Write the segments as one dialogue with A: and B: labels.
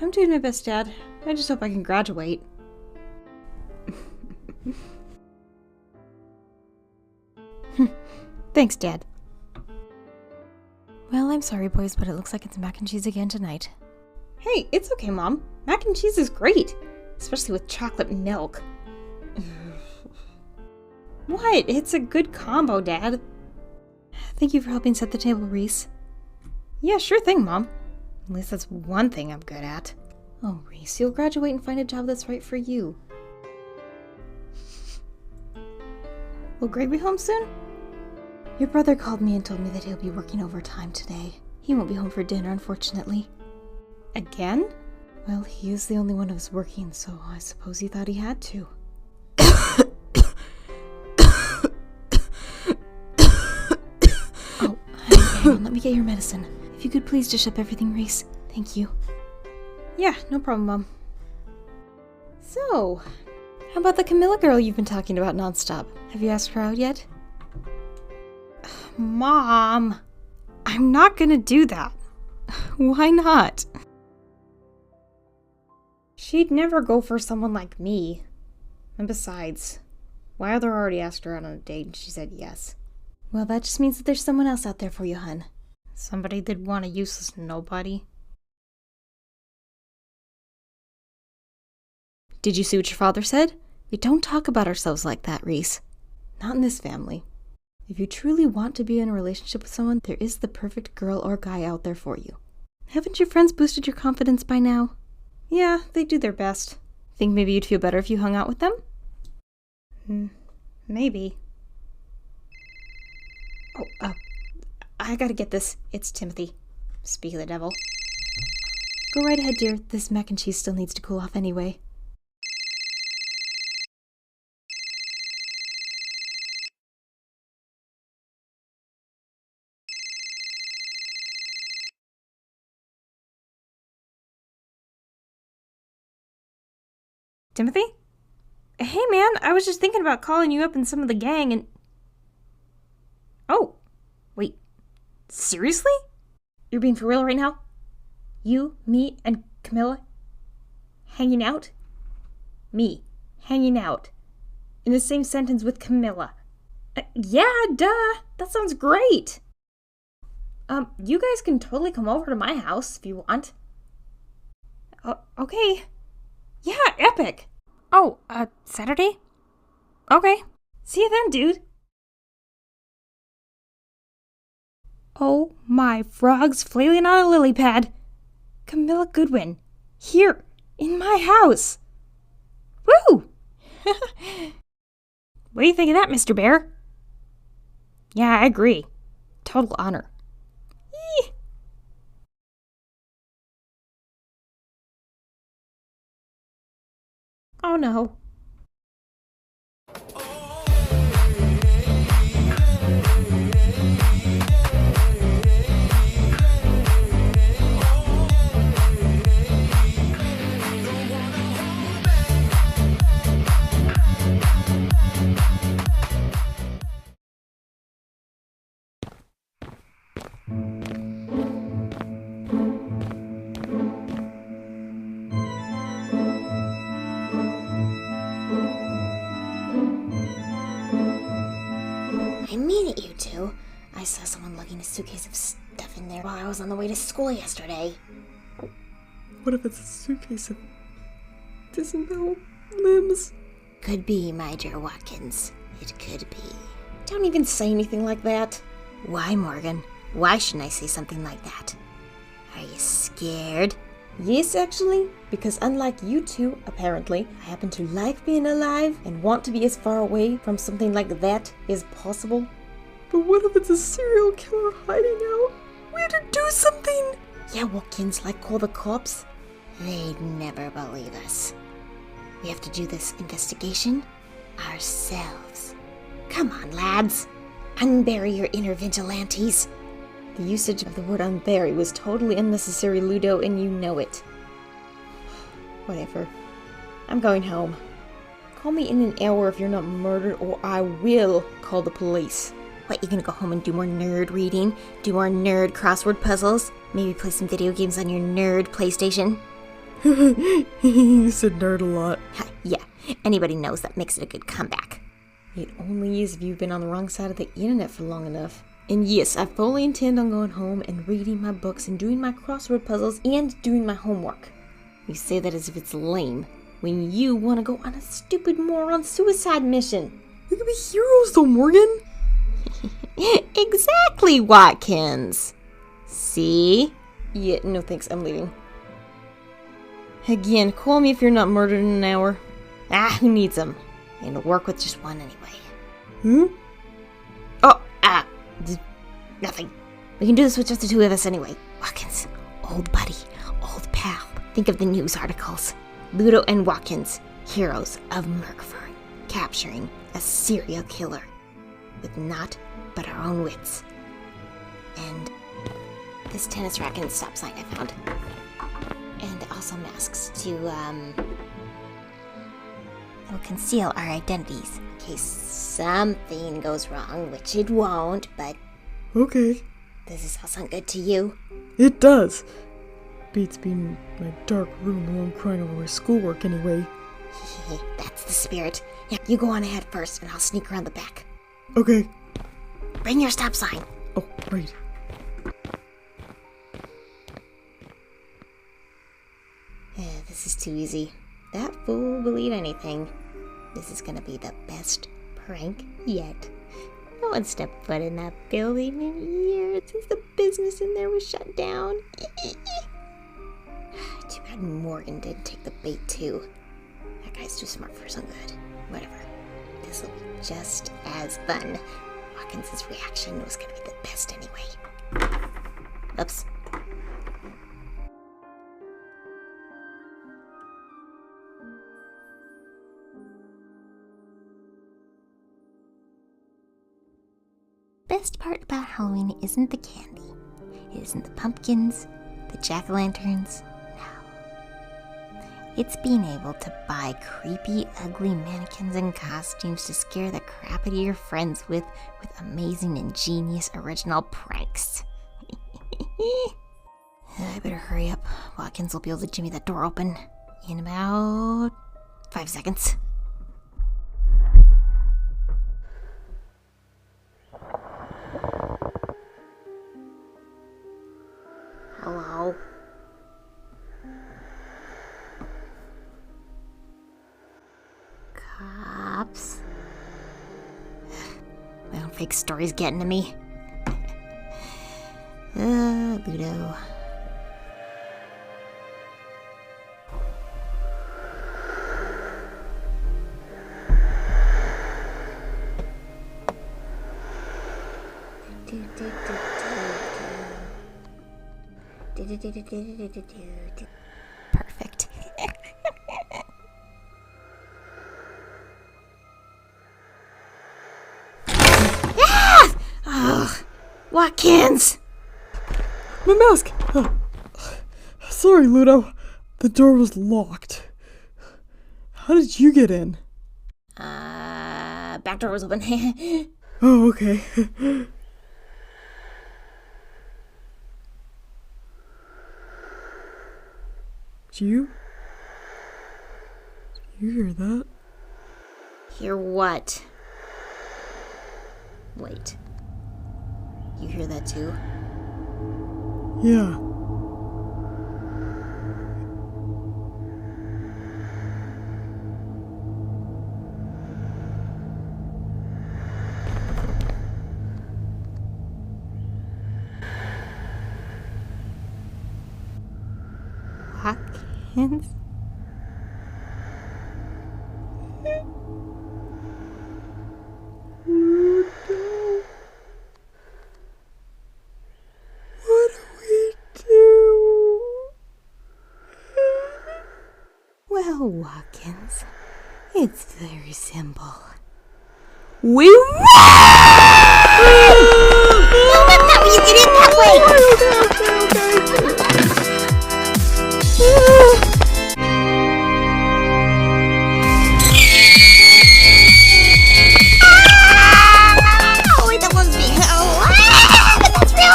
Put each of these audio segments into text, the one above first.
A: I'm doing my best, Dad. I just hope I can graduate. Thanks, Dad. Well, I'm sorry, boys, but it looks like it's mac and cheese again tonight. Hey, it's okay, Mom. Mac and cheese is great, especially with chocolate milk. What? It's a good combo, Dad. Thank you for helping set the table, Reece. Yeah, sure thing, Mom. At least that's one thing I'm good at. Oh, Reece, you'll graduate and find a job that's right for you. Will Greg be home soon? Your brother called me and told me that he'll be working overtime today. He won't be home for dinner, unfortunately. Again? Well, he is the only one who's working, so I suppose he thought he had to. Oh, hang on, let me get your medicine. If you could please just ship everything, Reece. Thank you. Yeah, no problem, Mom. So, how about the Kamilah girl you've been talking about nonstop? Have you asked her out yet? Mom, I'm not gonna do that. Why not? She'd never go for someone like me. And besides, Wilder already asked her out on a date and she said yes. Well, that just means that there's someone else out there for you, hun. Somebody that'd want a useless nobody. Did you see what your father said? We don't talk about ourselves like that, Reece. Not in this family. If you truly want to be in a relationship with someone, there is the perfect girl or guy out there for you. Haven't your friends boosted your confidence by now? Yeah, they do their best. Think maybe you'd feel better if you hung out with them? Maybe. Oh, I gotta get this. It's Timothy. Speak of the devil. Go right ahead, dear. This mac and cheese still needs to cool off anyway. Timothy? Hey, man, I was just thinking about calling you up and some of the gang and... Oh, wait. Seriously? You're being for real right now? You, me, and Kamilah hanging out? Me hanging out in the same sentence with Kamilah. Yeah, duh. That sounds great. You guys can totally come over to my house if you want. Okay. Yeah, epic. Oh, Saturday? Okay. See you then, dude. Oh my frogs flailing on a lily pad. Kamilah Goodwin. Here, in my house. Woo! What do you think of that, Mr. Bear? Yeah, I agree. Total honor. Eee. Oh no. I mean it, you two. I saw someone lugging a suitcase of stuff in there while I was on the way to school yesterday. What if it's a suitcase of disemboweled limbs? Could be, my dear Watkins. It could be. Don't even say anything like that. Why, Morgan? Why shouldn't I say something like that? Are you scared? Yes, actually, because unlike you two, apparently, I happen to like being alive and want to be as far away from something like that as possible. But what if it's a serial killer hiding out? We have to do something! Yeah, Watkins, like call the cops? They'd never believe us. We have to do this investigation ourselves. Come on, lads. Unbury your inner vigilantes. The usage of the word unbury was totally unnecessary, Ludo, and you know it. Whatever. I'm going home. Call me in an hour if you're not murdered, or I will call the police. What, you gonna go home and do more nerd reading? Do more nerd crossword puzzles? Maybe play some video games on your nerd PlayStation?
B: You said nerd a lot.
A: Yeah, anybody knows that makes it a good comeback.
B: It only is if you've been on the wrong side of the internet for long enough. And yes, I fully intend on going home and reading my books and doing my crossword puzzles and doing my homework. You say that as if it's lame, when you want to go on a stupid moron suicide mission.
A: We could be heroes though, Morgan. Exactly, Watkins. See?
B: Yeah, no thanks, I'm leaving. Again, call me if you're not murdered in an hour.
A: Who needs them? And to work with just one anyway.
B: Oh,
A: nothing. We can do this with just the two of us anyway. Watkins, old buddy, old pal. Think of the news articles. Ludo and Watkins, heroes of Merkfern, capturing a serial killer with naught but our own wits. And this tennis racket and stop sign I found. And also masks to, will conceal our identities in case something goes wrong, which it won't, but...
B: Okay.
A: Does this all sound good to you?
B: It does. Beats being in my dark room alone crying over my schoolwork anyway.
A: That's the spirit. Yeah, you go on ahead first, and I'll sneak around the back.
B: Okay.
A: Bring your stop sign.
B: Oh, right.
A: This is too easy. That fool will believe anything. This is gonna be the best prank yet. No one stepped foot in that building in years since the business in there was shut down. Too bad Morgan did take the bait too. That guy's too smart for his own good. Whatever. This will be just as fun. Watkins' reaction was gonna be the best anyway. Oops. Best part about Halloween isn't the candy. It isn't the pumpkins, the jack-o'-lanterns. No. It's being able to buy creepy, ugly mannequins and costumes to scare the crap out of your friends with amazing, ingenious, original pranks. I better hurry up. Watkins will be able to jimmy that door open in about 5 seconds. Hello? Cops? My own fake story's getting to me. Ludo. Perfect. Watkins!
B: My mask! Sorry, Ludo. The door was locked. How did you get in?
A: Back door was open.
B: Oh, okay. Did you hear that?
A: Hear what? Wait. You hear that too?
B: Yeah.
A: Watkins? Well, Watkins, it's very simple. We run! No, you get in that way! Oh, wait, that wasn't me. That's real.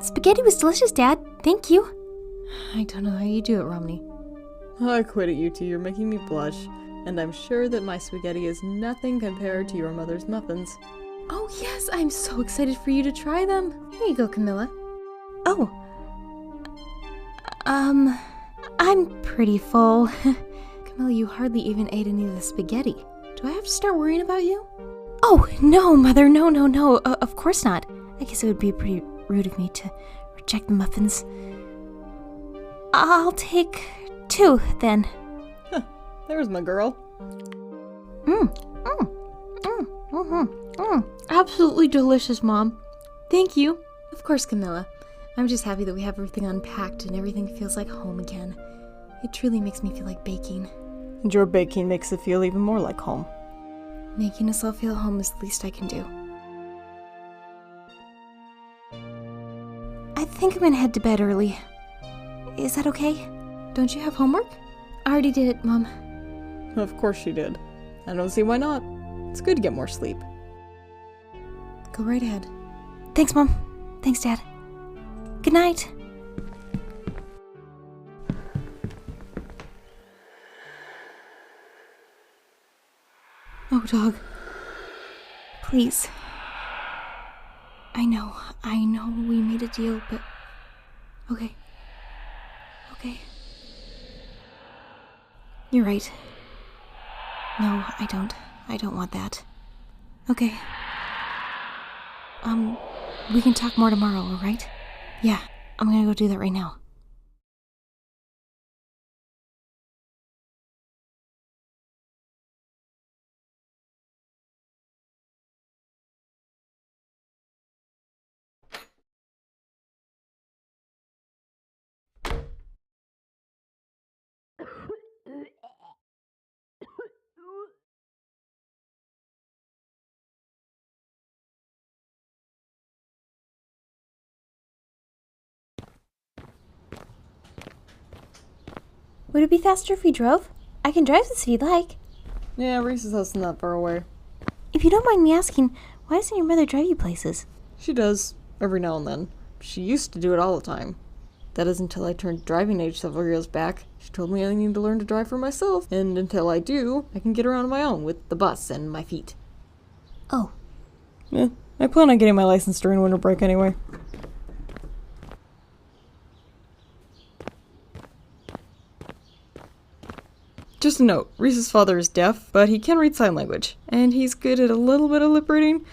A: Spaghetti was delicious, Dad. Thank you.
B: I don't know how you do it, Romney.
C: I quit it, you two. You're making me blush. And I'm sure that my spaghetti is nothing compared to your mother's muffins.
B: Oh yes, I'm so excited for you to try them. Here you go, Kamilah.
A: Oh. I'm pretty full.
B: Kamilah, you hardly even ate any of the spaghetti. Do I have to start worrying about you?
A: Oh, no, Mother, no. Of course not. I guess it would be pretty rude of me to reject the muffins. I'll take 2, then.
C: Huh, there's my girl.
B: Absolutely delicious, Mom. Thank you. Of course, Kamilah. I'm just happy that we have everything unpacked and everything feels like home again. It truly makes me feel like baking.
C: And your baking makes it feel even more like home.
B: Making us all feel at home is the least I can do.
A: I think I'm gonna head to bed early. Is that okay?
B: Don't you have homework?
A: I already did it, Mom.
C: Of course she did. I don't see why not. It's good to get more sleep.
B: Go right ahead.
A: Thanks, Mom. Thanks, Dad. Good night.
B: Oh, dog.
A: Please. I know we made a deal, but... Okay. You're right. No, I don't want that. Okay. We can talk more tomorrow, alright? Yeah, I'm gonna go do that right now. Would it be faster if we drove? I can drive this if you'd like.
C: Yeah, Reese's house isn't that far away.
A: If you don't mind me asking, why doesn't your mother drive you places?
C: She does, every now and then. She used to do it all the time. That is until I turned driving age several years back. She told me I need to learn to drive for myself, and until I do, I can get around on my own with the bus and my feet.
A: Oh.
C: Yeah, I plan on getting my license during winter break anyway. Just a note, Reese's father is deaf, but he can read sign language, and he's good at a little bit of lip reading,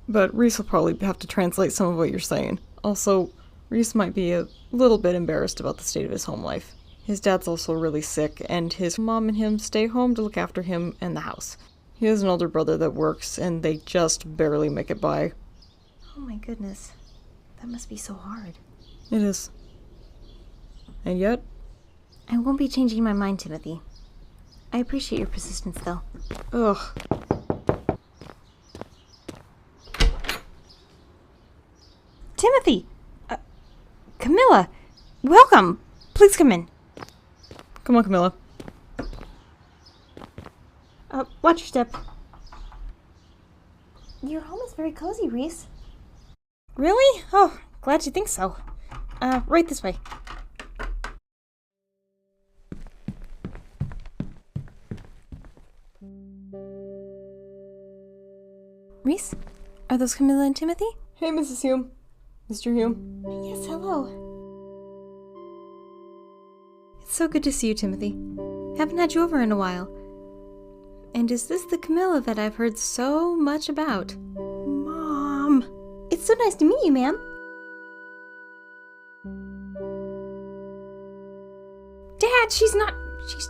C: but Reese will probably have to translate some of what you're saying. Also, Reese might be a little bit embarrassed about the state of his home life. His dad's also really sick, and his mom and him stay home to look after him and the house. He has an older brother that works, and they just barely make it by.
A: Oh my goodness. That must be so hard.
C: It is. And yet...
A: I won't be changing my mind, Timothy. I appreciate your persistence, though.
C: Ugh.
A: Timothy! Kamilah! Welcome! Please come in.
C: Come on, Kamilah.
A: Watch your step. Your home is very cozy, Reece. Really? Oh, glad you think so. Right this way. Reece? Are those Kamilah and Timothy?
C: Hey, Mrs. Hume. Mr. Hume.
A: Yes, hello.
B: It's so good to see you, Timothy. Haven't had you over in a while. And is this the Kamilah that I've heard so much about?
A: Mom! It's so nice to meet you, ma'am. Dad, she's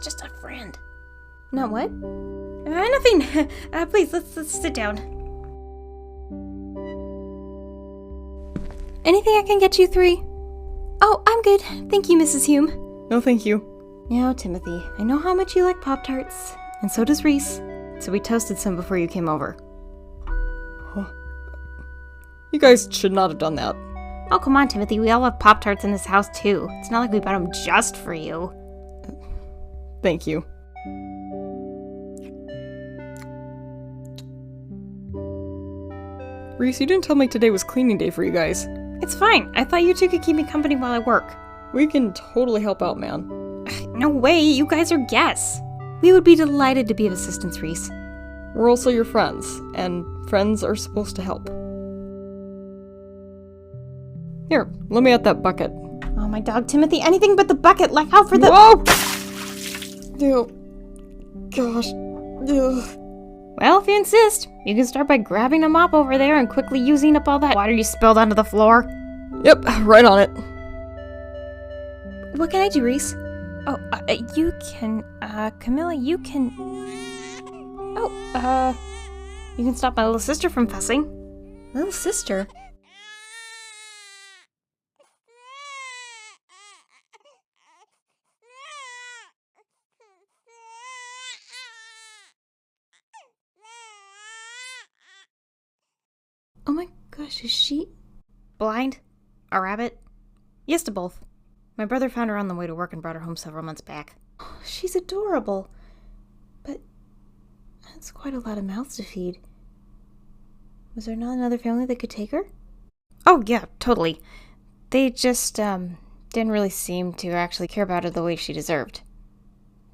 A: just a friend.
B: Not what?
A: Nothing. Please, let's sit down. Anything I can get you 3? Oh, I'm good. Thank you, Mrs. Hume.
C: No, thank you.
B: Now, Timothy, I know how much you like Pop-Tarts, and so does Reece. So we toasted some before you came over.
C: Oh. You guys should not have done that.
A: Oh, come on, Timothy. We all have Pop-Tarts in this house, too. It's not like we bought them just for you.
C: Thank you. Reece, you didn't tell me today was cleaning day for you guys.
B: It's fine. I thought you two could keep me company while I work.
C: We can totally help out, man.
B: No way, you guys are guests. We would be delighted to be of assistance, Reece.
C: We're also your friends, and friends are supposed to help. Here, let me at that bucket.
B: Oh, my dog Timothy, anything but the bucket. Like out for the—
C: Whoa! Ew. Gosh. Ugh.
B: Well, if you insist, you can start by grabbing a mop over there and quickly using up all that water you spilled onto the floor.
C: Yep, right on it.
B: What can I do, Reece? Oh, you can, Kamilah, you can... Oh, you can stop my little sister from fussing.
A: Little sister?
B: Oh my gosh, is she blind? A rabbit? Yes to both. My brother found her on the way to work and brought her home several months back.
A: Oh, she's adorable. But that's quite a lot of mouths to feed. Was there not another family that could take her?
B: Oh yeah, totally. They just, didn't really seem to actually care about her the way she deserved.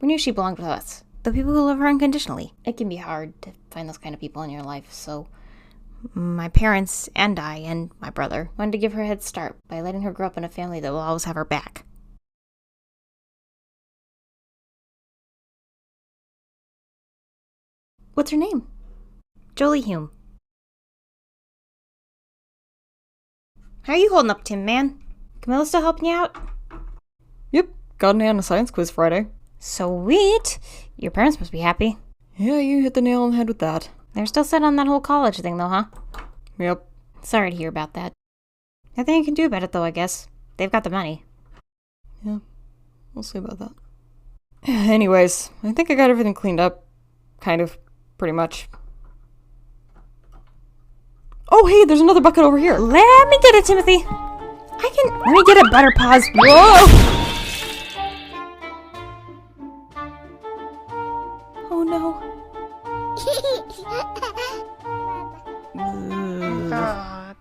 B: We knew she belonged with us, the people who love her unconditionally. It can be hard to find those kind of people in your life, so my parents and I and my brother wanted to give her a head start by letting her grow up in a family that will always have her back.
A: What's her name?
B: Jolie Hume. How are you holding up, Tim, man? Kamilah still helping you out?
C: Yep, got an A on a science quiz Friday.
B: Sweet! Your parents must be happy.
C: Yeah, you hit the nail on the head with that.
B: They're still set on that whole college thing, though, huh?
C: Yep.
B: Sorry to hear about that. Nothing you can do about it, though, I guess. They've got the money.
C: Yeah, we'll see about that. Anyways, I think I got everything cleaned up. Kind of. Pretty much. Oh, hey, there's another bucket over here.
B: Let me get it, Timothy. Let me get it, Butterpaws.
C: Whoa!
A: Oh no.
B: God.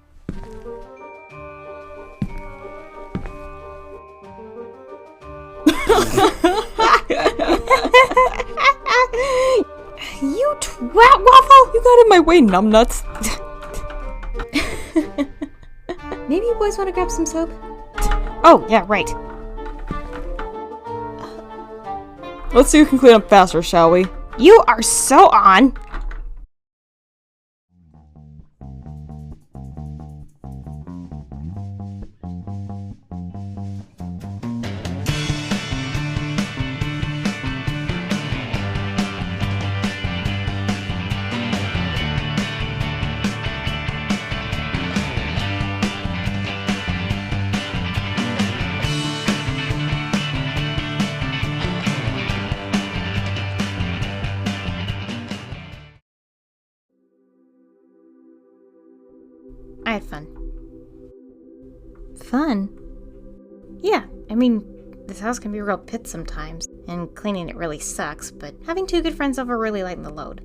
B: You twat waffle!
C: You got in my way, numbnuts.
A: Maybe you boys want to grab some soap?
B: Oh, yeah, right.
C: Let's see who can clean up faster, shall we?
B: You are so on. I had fun.
A: Fun?
B: Yeah, I mean, this house can be a real pit sometimes, and cleaning it really sucks, but having two good friends over really lightened the load.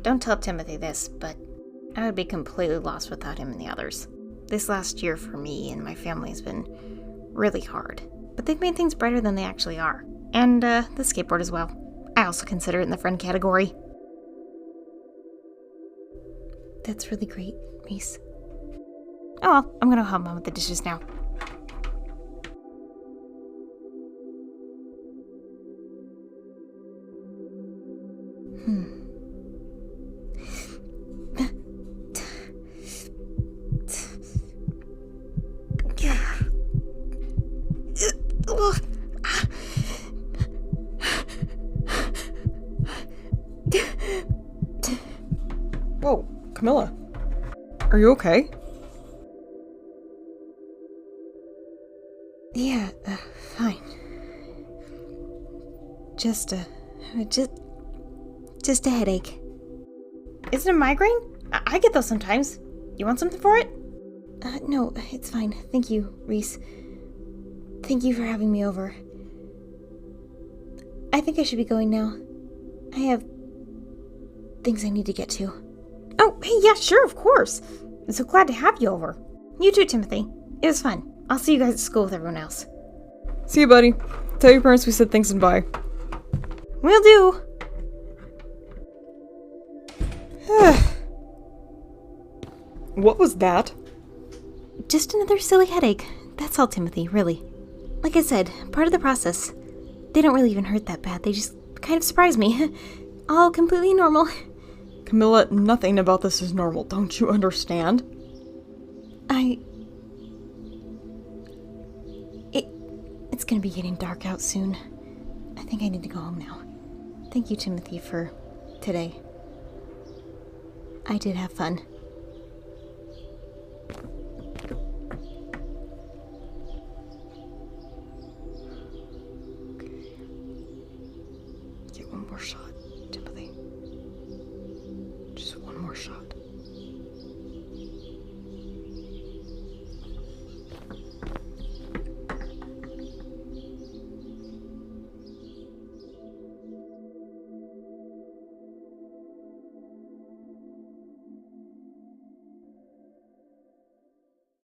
B: Don't tell Timothy this, but I would be completely lost without him and the others. This last year for me and my family has been really hard, but they've made things brighter than they actually are. And, the skateboard as well. I also consider it in the friend category.
A: That's really great, Reece.
B: Oh well, I'm gonna help Mom with the dishes now.
C: Whoa, Kamilah. Are you okay?
A: Yeah, fine. Just a headache.
B: Is it a migraine? I get those sometimes. You want something for it?
A: No, it's fine. Thank you, Reece. Thank you for having me over. I think I should be going now. I have things I need to get to.
B: Oh, hey, yeah, sure, of course. I'm so glad to have you over. You too, Timothy. It was fun. I'll see you guys at school with everyone else.
C: See you, buddy. Tell your parents we said thanks and bye.
B: Will do.
C: What was that?
B: Just another silly headache. That's all, Timothy, really. Like I said, part of the process. They don't really even hurt that bad. They just kind of surprise me. All completely normal.
C: Kamilah, nothing about this is normal. Don't you understand?
B: It's gonna be getting dark out soon. I think I need to go home now. Thank you, Timothy, for today. I did have fun.